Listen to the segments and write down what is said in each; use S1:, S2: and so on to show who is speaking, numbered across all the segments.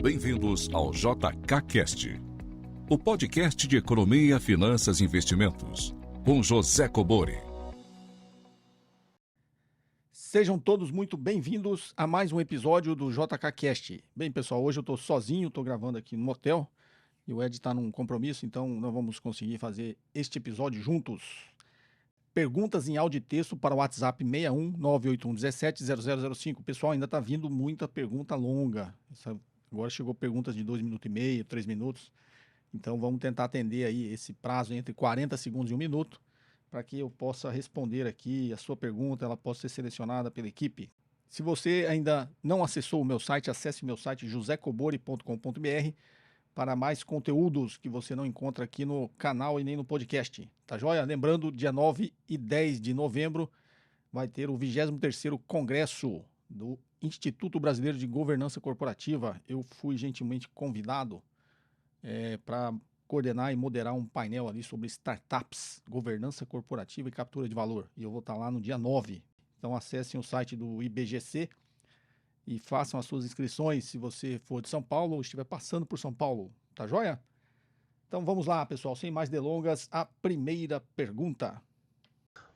S1: Bem-vindos ao JKCast, o podcast de economia, finanças e investimentos, com José Cobori.
S2: Sejam todos muito bem-vindos a mais um episódio do JKCast. Bem, pessoal, hoje eu estou sozinho, estou gravando aqui no motel e o Ed está num compromisso, então não vamos conseguir fazer este episódio juntos. Perguntas em áudio e texto para o WhatsApp 61 981 17 0005. Pessoal, ainda está vindo muita pergunta longa. Agora chegou perguntas de 2 minutos e meio, 3 minutos. Então vamos tentar atender aí esse prazo entre 40 segundos e 1 minuto, para que eu possa responder aqui a sua pergunta, ela possa ser selecionada pela equipe. Se você ainda não acessou o meu site, acesse o meu site josecobori.com.br para mais conteúdos que você não encontra aqui no canal e nem no podcast. Tá joia? Lembrando, dia 9 e 10 de novembro vai ter o 23º Congresso do Instituto Brasileiro de Governança Corporativa. Eu fui gentilmente convidado para coordenar e moderar um painel ali sobre startups, governança corporativa e captura de valor. E eu vou estar lá no dia 9. Então acessem o site do IBGC e façam as suas inscrições se você for de São Paulo ou estiver passando por São Paulo. Tá joia? Então vamos lá, pessoal. Sem mais delongas, a primeira pergunta.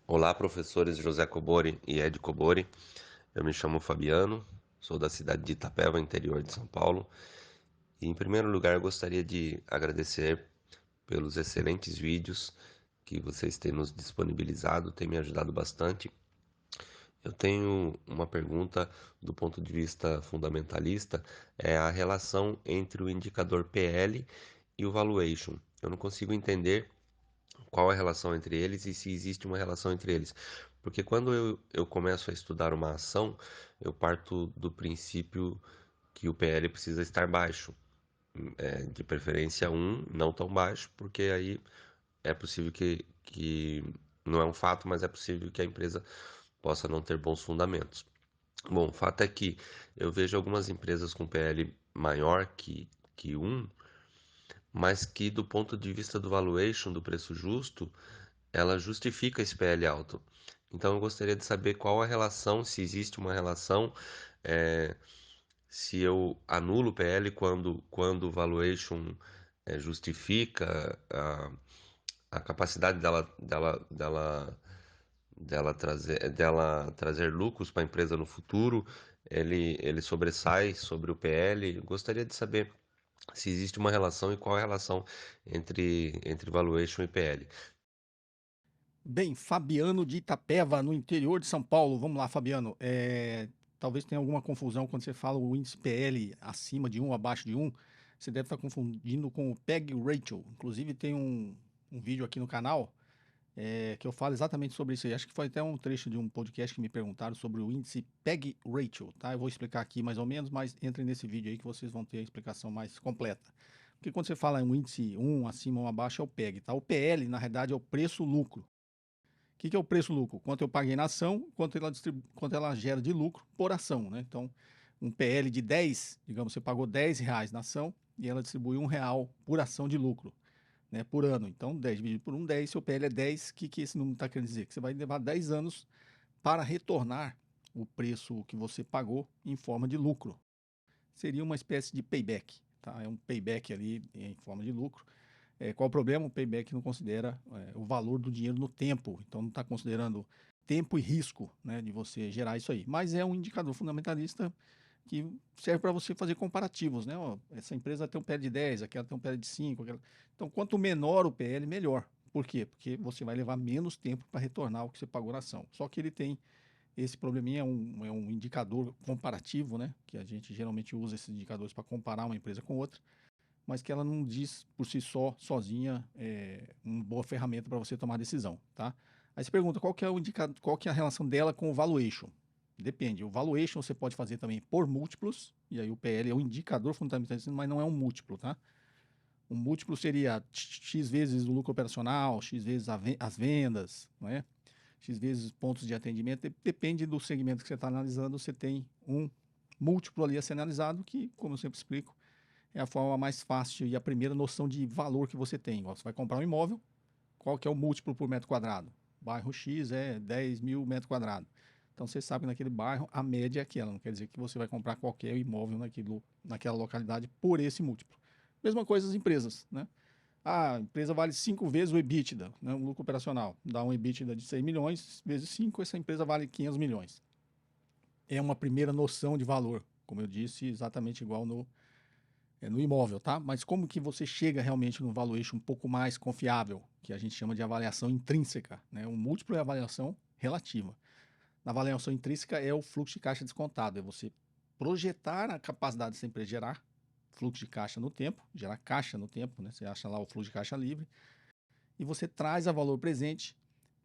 S3: Olá, professores José Cobori e Ed Cobori. Eu me chamo Fabiano, sou da cidade de Itapeva, interior de São Paulo. E, em primeiro lugar, eu gostaria de agradecer pelos excelentes vídeos que vocês têm nos disponibilizado, tem me ajudado bastante. Eu tenho uma pergunta do ponto de vista fundamentalista, é a relação entre o indicador PL e o valuation. Eu não consigo entender qual é a relação entre eles e se existe uma relação entre eles. Porque quando eu começo a estudar uma ação, eu parto do princípio que o PL precisa estar baixo. De preferência 1, não tão baixo, porque aí é possível que não é um fato, mas é possível que a empresa possa não ter bons fundamentos. Bom, o fato é que eu vejo algumas empresas com PL maior que 1, mas que do ponto de vista do valuation, do preço justo, ela justifica esse PL alto. Então eu gostaria de saber qual a relação, se existe uma relação, se eu anulo o PL quando o valuation justifica a capacidade dela trazer lucros para a empresa no futuro, ele sobressai sobre o PL. Gostaria de saber se existe uma relação e qual é a relação entre valuation e PL.
S2: Bem, Fabiano de Itapeva, no interior de São Paulo. Vamos lá, Fabiano. Talvez tenha alguma confusão quando você fala o índice PL acima de 1, abaixo de 1. Você deve estar confundindo com o PEG Ratio. Inclusive tem um vídeo aqui no canal que eu falo exatamente sobre isso aí. Acho que foi até um trecho de um podcast que me perguntaram sobre o índice PEG Ratio, tá? Eu vou explicar aqui mais ou menos, mas entrem nesse vídeo aí que vocês vão ter a explicação mais completa. Porque quando você fala em um índice 1 acima ou abaixo é o PEG, tá? O PL, na realidade, é o preço-lucro. O que é o preço-lucro? Quanto eu paguei na ação, quanto ela gera de lucro por ação, né? Então, um PL de 10, digamos, você pagou R$10 na ação e ela distribui R$1 por ação de lucro, né, por ano. Então, 10 dividido por 1, 10, seu PL é 10, o que esse número está querendo dizer? Que você vai levar 10 anos para retornar o preço que você pagou em forma de lucro. Seria uma espécie de payback, tá? É um payback ali em forma de lucro. Qual o problema? O payback não considera o valor do dinheiro no tempo, então não está considerando tempo e risco, né, de você gerar isso aí. Mas é um indicador fundamentalista que serve para você fazer comparativos, né? Ó, essa empresa tem um PL de 10, aquela tem um PL de 5, aquela... Então, quanto menor o PL, melhor. Por quê? Porque você vai levar menos tempo para retornar o que você pagou na ação. Só que ele tem esse probleminha, é um indicador comparativo, né? Que a gente geralmente usa esses indicadores para comparar uma empresa com outra, mas que ela não diz por si só, sozinha, uma boa ferramenta para você tomar decisão, tá? Aí você pergunta qual que é o indicador, qual que é a relação dela com o valuation. Depende. O valuation você pode fazer também por múltiplos, e aí o PL é um indicador fundamentalista, mas não é um múltiplo, tá? Um múltiplo seria X vezes o lucro operacional, X vezes as vendas, não é? X vezes pontos de atendimento. Depende do segmento que você está analisando, você tem um múltiplo ali a ser analisado, que, como eu sempre explico, é a forma mais fácil e a primeira noção de valor que você tem. Você vai comprar um imóvel, qual que é o múltiplo por metro quadrado? Bairro X é 10 mil metros quadrados. Então você sabe que naquele bairro a média é aquela, não quer dizer que você vai comprar qualquer imóvel naquela localidade por esse múltiplo. Mesma coisa as empresas, né? A empresa vale 5 vezes o EBITDA, né, o lucro operacional. Dá um EBITDA de 100 milhões, vezes 5, essa empresa vale 500 milhões. É uma primeira noção de valor, como eu disse, exatamente igual no imóvel, tá? Mas como que você chega realmente no valuation um pouco mais confiável, que a gente chama de avaliação intrínseca, né? O múltiplo é a avaliação relativa. Na avaliação intrínseca é o fluxo de caixa descontado, é você projetar a capacidade dessa empresa gerar fluxo de caixa no tempo, gerar caixa no tempo, né? Você acha lá o fluxo de caixa livre e você traz a valor presente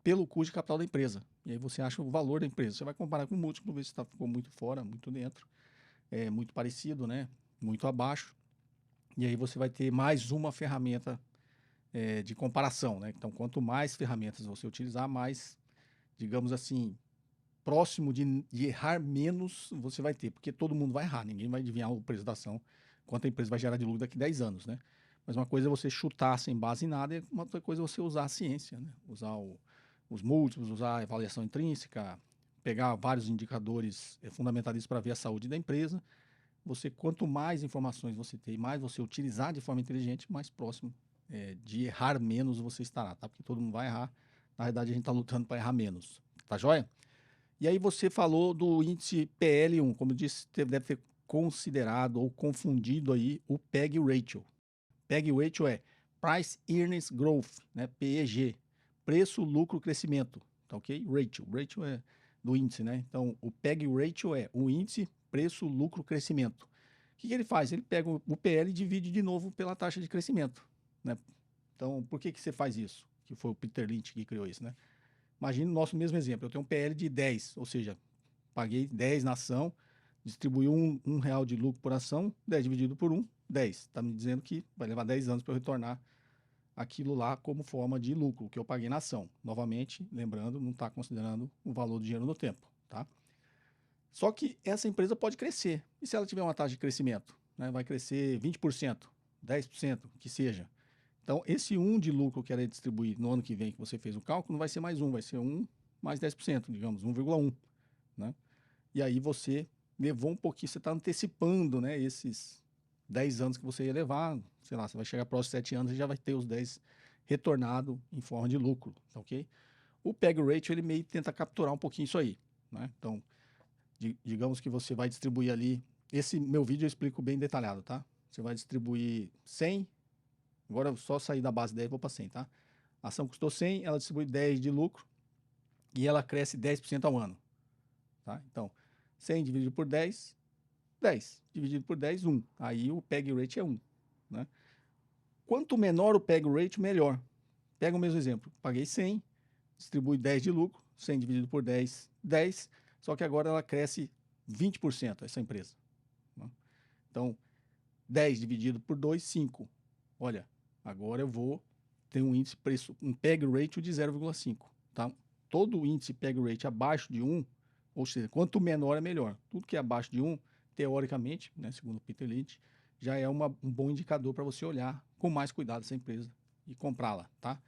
S2: pelo custo de capital da empresa. E aí você acha o valor da empresa. Você vai comparar com o múltiplo, ver se ficou muito fora, muito dentro, muito parecido, né? Muito abaixo. E aí você vai ter mais uma ferramenta de comparação, né? Então, quanto mais ferramentas você utilizar, mais, digamos assim, próximo de errar menos você vai ter, porque todo mundo vai errar, ninguém vai adivinhar o preço da ação, quanto a empresa vai gerar de lucro daqui a 10 anos, né? Mas uma coisa é você chutar sem base em nada, e uma outra coisa é você usar a ciência, né? Usar os múltiplos, usar a avaliação intrínseca, pegar vários indicadores fundamentalistas para ver a saúde da empresa. Quanto mais informações você ter, mais você utilizar de forma inteligente, mais próximo de errar menos você estará, tá? Porque todo mundo vai errar. Na verdade, a gente está lutando para errar menos, tá joia? E aí você falou do índice PL1, como eu disse, deve ter considerado ou confundido aí o PEG Ratio. PEG Ratio é Price Earnings Growth, né? PEG, preço, lucro, crescimento, tá ok? Ratio é do índice, né? Então, o PEG Ratio é o índice, preço, lucro, crescimento. O que ele faz? Ele pega o PL e divide de novo pela taxa de crescimento, né? Então, por que você faz isso? Que foi o Peter Lynch que criou isso, né? Imagina o nosso mesmo exemplo. Eu tenho um PL de 10, ou seja, paguei 10 na ação, distribuí um real de lucro por ação, 10 dividido por 1, 10. Está me dizendo que vai levar 10 anos para eu retornar aquilo lá como forma de lucro que eu paguei na ação. Novamente, lembrando, não está considerando o valor do dinheiro no tempo, tá? Só que essa empresa pode crescer. E se ela tiver uma taxa de crescimento? Né, vai crescer 20%, 10%, que seja. Então, esse 1 de lucro que ela distribuir no ano que vem, que você fez o cálculo, não vai ser mais 1, vai ser 1 mais 10%, digamos, 1,1. Né? E aí você levou um pouquinho, você está antecipando, né, esses 10 anos que você ia levar. Sei lá, você vai chegar próximo 7 anos e já vai ter os 10 retornado em forma de lucro, tá ok? O PEG Ratio, ele meio tenta capturar um pouquinho isso aí. Né? Então, digamos que você vai distribuir ali, esse meu vídeo eu explico bem detalhado, tá? Você vai distribuir 100, agora eu só sair da base 10 e vou para 100, tá? A ação custou 100, ela distribui 10 de lucro e ela cresce 10% ao ano, tá? Então, 100 dividido por 10, 10. Dividido por 10, 1. Aí o PEG Rate é 1, né? Quanto menor o PEG Rate, melhor. Pega o mesmo exemplo, paguei 100, distribui 10 de lucro, 100 dividido por 10, 10, só que agora ela cresce 20%, essa empresa. Né? Então, 10 dividido por 2, 5. Olha, agora eu vou ter um índice preço, um PEG Ratio de 0,5. Tá? Todo índice PEG Ratio abaixo de 1, ou seja, quanto menor é melhor. Tudo que é abaixo de 1, teoricamente, né, segundo o Peter Lynch, já é um bom indicador para você olhar com mais cuidado essa empresa e comprá-la, tá?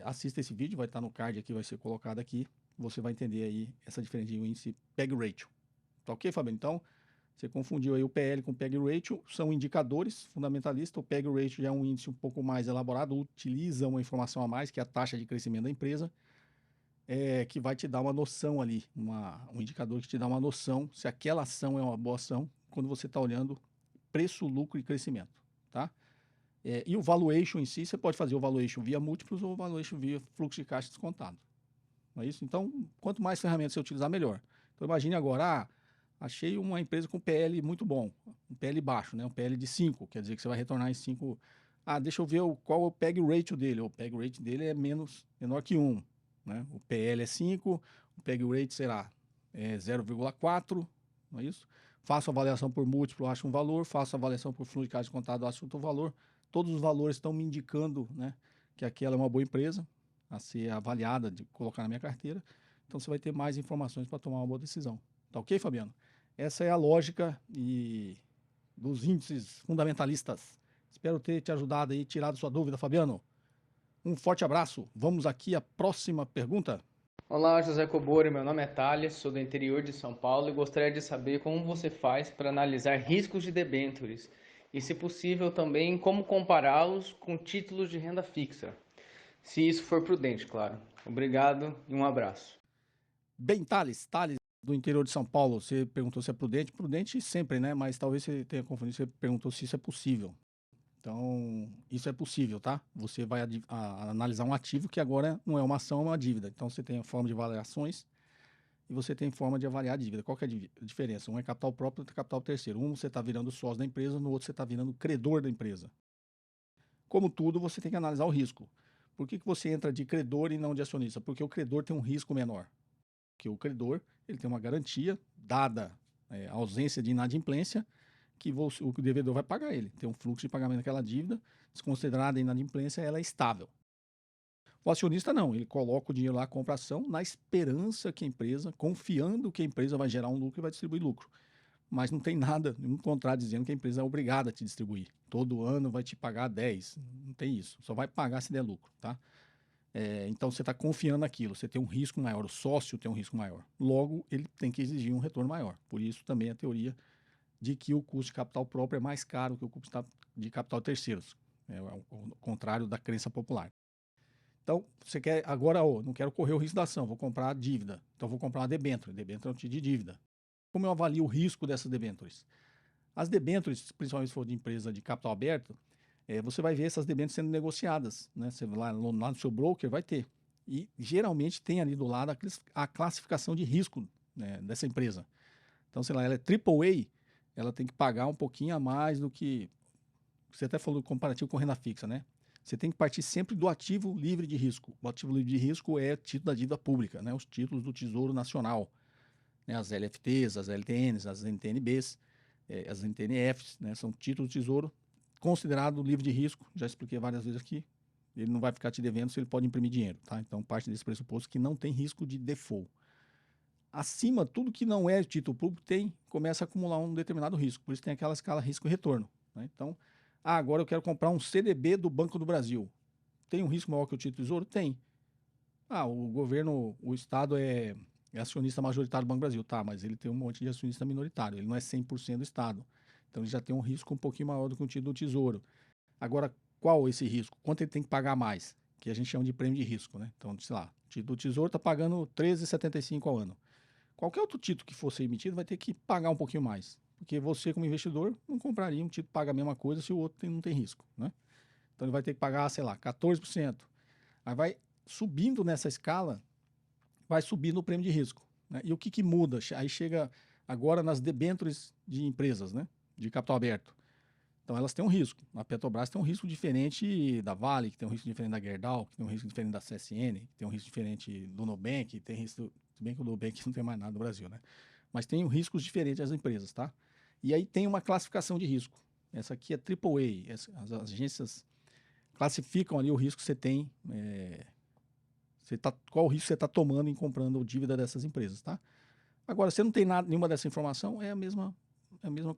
S2: Assista esse vídeo, vai estar no card aqui, vai ser colocado aqui. Você vai entender aí essa diferença de um índice PEG Ratio. Tá ok, Fabiano? Então, você confundiu aí o PL com o PEG Ratio, são indicadores fundamentalistas. O PEG Ratio já é um índice um pouco mais elaborado, utiliza uma informação a mais, que é a taxa de crescimento da empresa, que vai te dar uma noção ali, um indicador que te dá uma noção se aquela ação é uma boa ação, quando você está olhando preço, lucro e crescimento, tá? E o valuation em si, você pode fazer o valuation via múltiplos ou o valuation via fluxo de caixa descontado. Não é isso? Então, quanto mais ferramentas você utilizar, melhor. Então, imagine agora, achei uma empresa com PL muito bom, um PL baixo, né? Um PL de 5, quer dizer que você vai retornar em 5. Deixa eu ver qual é o PEG Ratio dele. O PEG Ratio dele é menor que 1. Né? O PL é 5, o PEG Ratio, sei lá, é 0,4, não é isso? Faço a avaliação por múltiplo, acho um valor, faço a avaliação por fluxo de caixa descontado, acho outro valor. Todos os valores estão me indicando, né, que aquela é uma boa empresa a ser avaliada, de colocar na minha carteira. Então você vai ter mais informações para tomar uma boa decisão. Tá ok, Fabiano? Essa é a lógica dos índices fundamentalistas. Espero ter te ajudado aí, tirado sua dúvida, Fabiano. Um forte abraço. Vamos aqui à próxima pergunta.
S4: Olá, José Cobori, meu nome é Thales, sou do interior de São Paulo e gostaria de saber como você faz para analisar riscos de debêntures e, se possível, também como compará-los com títulos de renda fixa, se isso for prudente, claro. Obrigado e um abraço.
S2: Bem, Thales, do interior de São Paulo, você perguntou se é prudente. Prudente sempre, né? Mas talvez você tenha confundido, você perguntou se isso é possível. Então, isso é possível, tá? Você vai analisar um ativo que agora não é uma ação, é uma dívida. Então, você tem a forma de avaliações e você tem forma de avaliar a dívida. Qual que é a diferença? Um é capital próprio, outro é capital terceiro. Um você está virando sócio da empresa, no outro você está virando credor da empresa. Como tudo, você tem que analisar o risco. Por que você entra de credor e não de acionista? Porque o credor tem um risco menor. Porque o credor ele tem uma garantia, dada a ausência de inadimplência, que o devedor vai pagar ele. Tem um fluxo de pagamento daquela dívida, desconsiderada a inadimplência, ela é estável. O acionista não, ele coloca o dinheiro lá, compra ação, na esperança que a empresa, confiando que a empresa vai gerar um lucro e vai distribuir lucro. Mas não tem nada, nenhum contrato dizendo que a empresa é obrigada a te distribuir. Todo ano vai te pagar 10, não tem isso. Só vai pagar se der lucro, tá? Então você está confiando naquilo, você tem um risco maior, o sócio tem um risco maior. Logo, ele tem que exigir um retorno maior. Por isso também a teoria de que o custo de capital próprio é mais caro que o custo de capital terceiros. É o contrário da crença popular. Então, você quer, agora, não quero correr o risco da ação, vou comprar a dívida. Então, vou comprar uma debênture. Debênture é um tipo de dívida. Como eu avalio o risco dessas debêntures? As debêntures, principalmente se for de empresa de capital aberto, você vai ver essas debêntures sendo negociadas. Né? Você vai lá no seu broker, vai ter. E geralmente tem ali do lado a classificação de risco, né, dessa empresa. Então, sei lá, ela é AAA, ela tem que pagar um pouquinho a mais do que. Você até falou comparativo com renda fixa, né? Você tem que partir sempre do ativo livre de risco. O ativo livre de risco é o título da dívida pública, né? Os títulos do Tesouro Nacional, né? As LFTs, as LTNs, as NTNBs, as NTNFs, né? São títulos do Tesouro considerado livre de risco. Já expliquei várias vezes aqui. Ele não vai ficar te devendo se ele pode imprimir dinheiro, tá? Então parte desse pressuposto que não tem risco de default. Acima, tudo que não é título público começa a acumular um determinado risco. Por isso tem aquela escala risco e retorno, né? Então, agora eu quero comprar um CDB do Banco do Brasil. Tem um risco maior que o título Tesouro? Tem. O governo, o Estado é acionista majoritário do Banco do Brasil. Tá, mas ele tem um monte de acionista minoritário. Ele não é 100% do Estado. Então, ele já tem um risco um pouquinho maior do que o título do Tesouro. Agora, qual esse risco? Quanto ele tem que pagar mais? Que a gente chama de prêmio de risco, né? Então, sei lá, o título do Tesouro está pagando 13,75 ao ano. Qualquer outro título que fosse emitido vai ter que pagar um pouquinho mais. Porque você, como investidor, não compraria um título que paga a mesma coisa se o outro não tem risco, né? Então ele vai ter que pagar, sei lá, 14%. Aí vai subindo nessa escala, vai subindo o prêmio de risco, né? E o que muda? Aí chega agora nas debêntures de empresas, né? De capital aberto. Então elas têm um risco. A Petrobras tem um risco diferente da Vale, que tem um risco diferente da Gerdau, que tem um risco diferente da CSN, que tem um risco diferente do Nubank, tem risco. Se bem que o Nubank não tem mais nada no Brasil, né? Mas tem riscos diferentes das empresas, tá? E aí tem uma classificação de risco. Essa aqui é AAA. As agências classificam ali o risco que você tem. Qual o risco você está tomando em comprando dívida dessas empresas, tá? Agora, se não tem nada, nenhuma dessa informação, é a mesma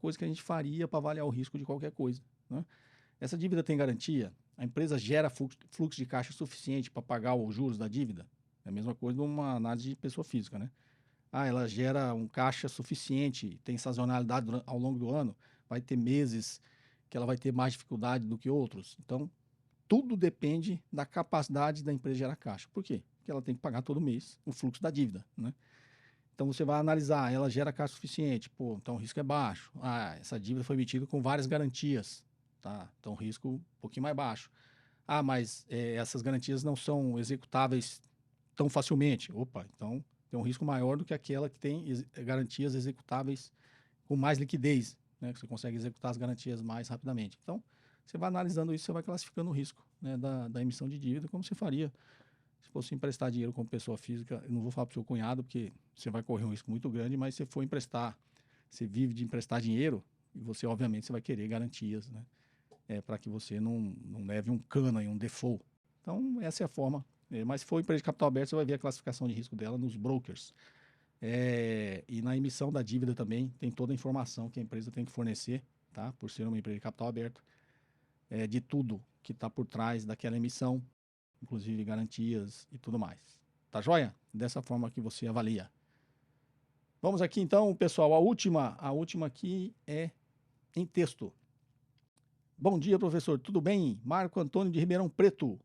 S2: coisa que a gente faria para avaliar o risco de qualquer coisa, né? Essa dívida tem garantia? A empresa gera fluxo de caixa suficiente para pagar os juros da dívida? É a mesma coisa de uma análise de pessoa física, né? Ela gera um caixa suficiente, tem sazonalidade ao longo do ano, vai ter meses que ela vai ter mais dificuldade do que outros. Então, tudo depende da capacidade da empresa gerar caixa. Por quê? Porque ela tem que pagar todo mês o fluxo da dívida, né? Então você vai analisar, ela gera caixa suficiente, então o risco é baixo. Essa dívida foi emitida com várias garantias, tá? Então o risco um pouquinho mais baixo. Mas essas garantias não são executáveis tão facilmente. Opa, então tem um risco maior do que aquela que tem garantias executáveis com mais liquidez, né? Que você consegue executar as garantias mais rapidamente. Então você vai analisando isso, você vai classificando o risco, né, da emissão de dívida, como você faria se fosse emprestar dinheiro como pessoa física. Eu não vou falar para o seu cunhado, porque você vai correr um risco muito grande, mas se for emprestar, você vive de emprestar dinheiro, e você, obviamente, você vai querer garantias, né? Para que você não leve um cano aí, um default. Então, essa é a forma. Mas se for empresa de capital aberto, você vai ver a classificação de risco dela nos brokers. E na emissão da dívida também, tem toda a informação que a empresa tem que fornecer, tá? Por ser uma empresa de capital aberto, de tudo que está por trás daquela emissão, inclusive garantias e tudo mais. Tá tá joia? Dessa forma que você avalia. Vamos aqui então, pessoal, a última aqui é em texto. Bom dia, professor, tudo bem? Marco Antônio de Ribeirão Preto.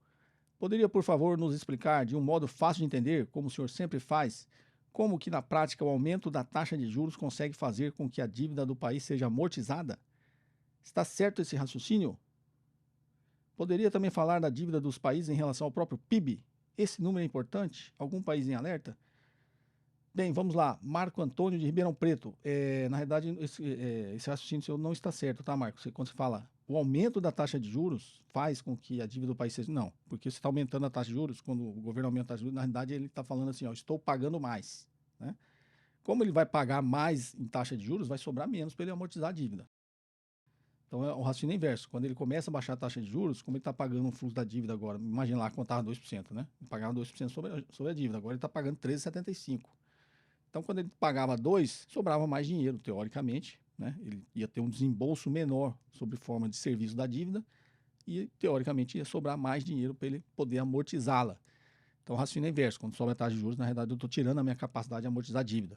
S2: Poderia, por favor, nos explicar de um modo fácil de entender, como o senhor sempre faz, como que na prática o aumento da taxa de juros consegue fazer com que a dívida do país seja amortizada? Está certo esse raciocínio? Poderia também falar da dívida dos países em relação ao próprio PIB? Esse número é importante? Algum país em alerta? Bem, vamos lá. Marco Antônio de Ribeirão Preto. Na realidade, esse raciocínio seu não está certo, tá, Marco? Quando você fala o aumento da taxa de juros faz com que a dívida do país seja... Não, porque você está aumentando a taxa de juros, quando o governo aumenta a taxa de juros, na realidade ele está falando assim, ó, estou pagando mais, né? Como ele vai pagar mais em taxa de juros, vai sobrar menos para ele amortizar a dívida. Então é o raciocínio inverso. Quando ele começa a baixar a taxa de juros, como ele está pagando um fluxo da dívida agora, imagina lá, contava 2%, né? Ele pagava 2% sobre a dívida, agora ele está pagando 13,75%. Então, quando ele pagava 2%, sobrava mais dinheiro, teoricamente, né? Ele ia ter um desembolso menor sob forma de serviço da dívida e, teoricamente, ia sobrar mais dinheiro para ele poder amortizá-la. Então, o raciocínio é inverso. Quando sobe a taxa de juros, na realidade, eu estou tirando a minha capacidade de amortizar a dívida.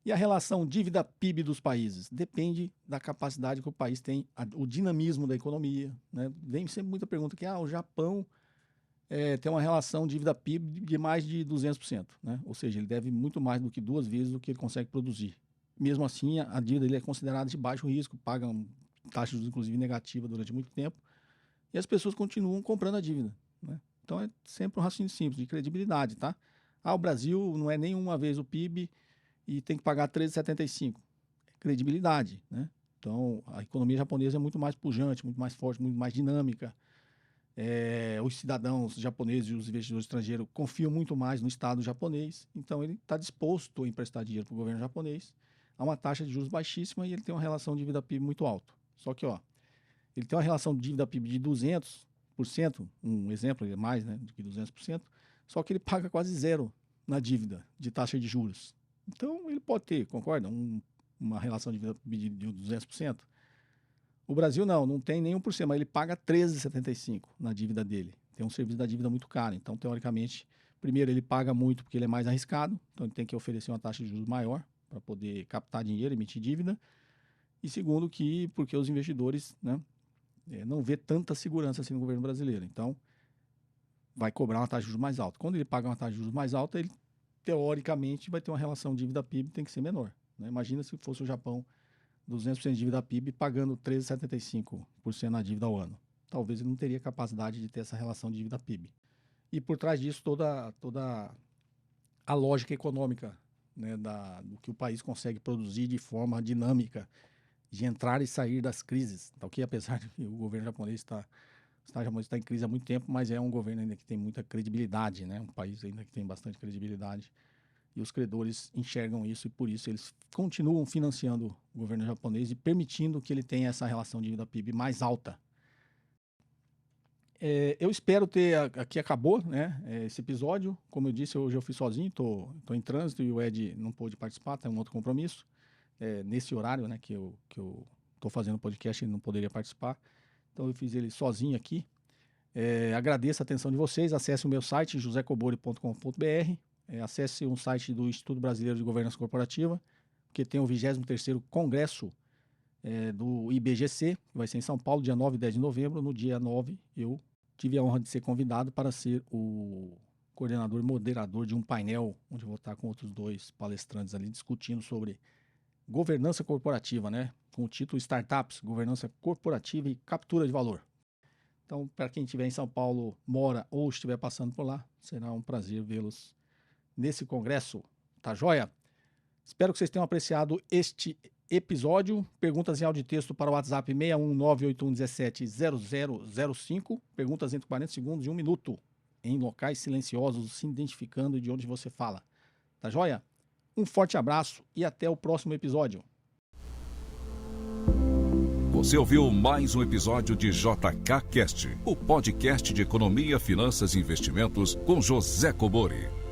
S2: E a relação dívida-PIB dos países? Depende da capacidade que o país tem, o dinamismo da economia, né? Vem sempre muita pergunta que o Japão tem uma relação dívida-PIB de mais de 200%, né? Ou seja, ele deve muito mais do que 2 vezes o que ele consegue produzir. Mesmo assim, a dívida dele é considerada de baixo risco, pagam taxas inclusive negativas durante muito tempo, e as pessoas continuam comprando a dívida, né? Então é sempre um raciocínio simples, de credibilidade, tá? O Brasil não é nenhuma vez o PIB e tem que pagar 13,75. Credibilidade, né? Então a economia japonesa é muito mais pujante, muito mais forte, muito mais dinâmica. Os cidadãos japoneses e os investidores estrangeiros confiam muito mais no Estado japonês, então ele está disposto a emprestar dinheiro para o governo japonês a uma taxa de juros baixíssima e ele tem uma relação de dívida-PIB muito alta. Só que, ele tem uma relação de dívida-PIB de 200%, um exemplo, é mais, né, do que 200%, só que ele paga quase zero na dívida de taxa de juros. Então, ele pode ter, concorda, uma relação de dívida-PIB de 200%. O Brasil não tem nenhum por cento, mas ele paga 13,75 na dívida dele. Tem um serviço da dívida muito caro. Então, teoricamente, primeiro, ele paga muito porque ele é mais arriscado. Então, ele tem que oferecer uma taxa de juros maior para poder captar dinheiro, emitir dívida. E segundo, porque os investidores, né, não vê tanta segurança assim no governo brasileiro. Então, vai cobrar uma taxa de juros mais alta. Quando ele paga uma taxa de juros mais alta, ele, teoricamente, vai ter uma relação dívida-PIB tem que ser menor, né? Imagina se fosse o Japão, 200% de dívida PIB, pagando 13,75% na dívida ao ano. Talvez ele não teria capacidade de ter essa relação de dívida PIB. E por trás disso, toda a lógica econômica, né, do que o país consegue produzir de forma dinâmica, de entrar e sair das crises. Então, apesar de que o governo japonês está em crise há muito tempo, mas é um governo ainda que tem muita credibilidade, né? Um país ainda que tem bastante credibilidade. E os credores enxergam isso e por isso eles continuam financiando o governo japonês e permitindo que ele tenha essa relação de dívida PIB mais alta. Eu espero ter... Aqui acabou, né, esse episódio. Como eu disse, hoje eu fui sozinho, tô em trânsito e o Ed não pôde participar, tem um outro compromisso. Nesse horário, né, que eu tô fazendo o podcast, ele não poderia participar. Então eu fiz ele sozinho aqui. Agradeço a atenção de vocês. Acesse o meu site, josecobori.com.br. Acesse um site do Instituto Brasileiro de Governança Corporativa, que tem o 23º Congresso do IBGC, que vai ser em São Paulo, dia 9 e 10 de novembro. No dia 9, eu tive a honra de ser convidado para ser o coordenador e moderador de um painel, onde eu vou estar com outros 2 palestrantes ali, discutindo sobre governança corporativa, né? Com o título Startups, Governança Corporativa e Captura de Valor. Então, para quem estiver em São Paulo, mora ou estiver passando por lá, será um prazer vê-los nesse congresso, tá joia? Espero que vocês tenham apreciado este episódio. Perguntas em áudio e texto para o WhatsApp 61981170005. Perguntas entre 40 segundos e 1 minuto, em locais silenciosos, se identificando de onde você fala. Tá joia? Um forte abraço e até o próximo episódio.
S1: Você ouviu mais um episódio de JK Cast, o podcast de economia, finanças e investimentos com José Cobori.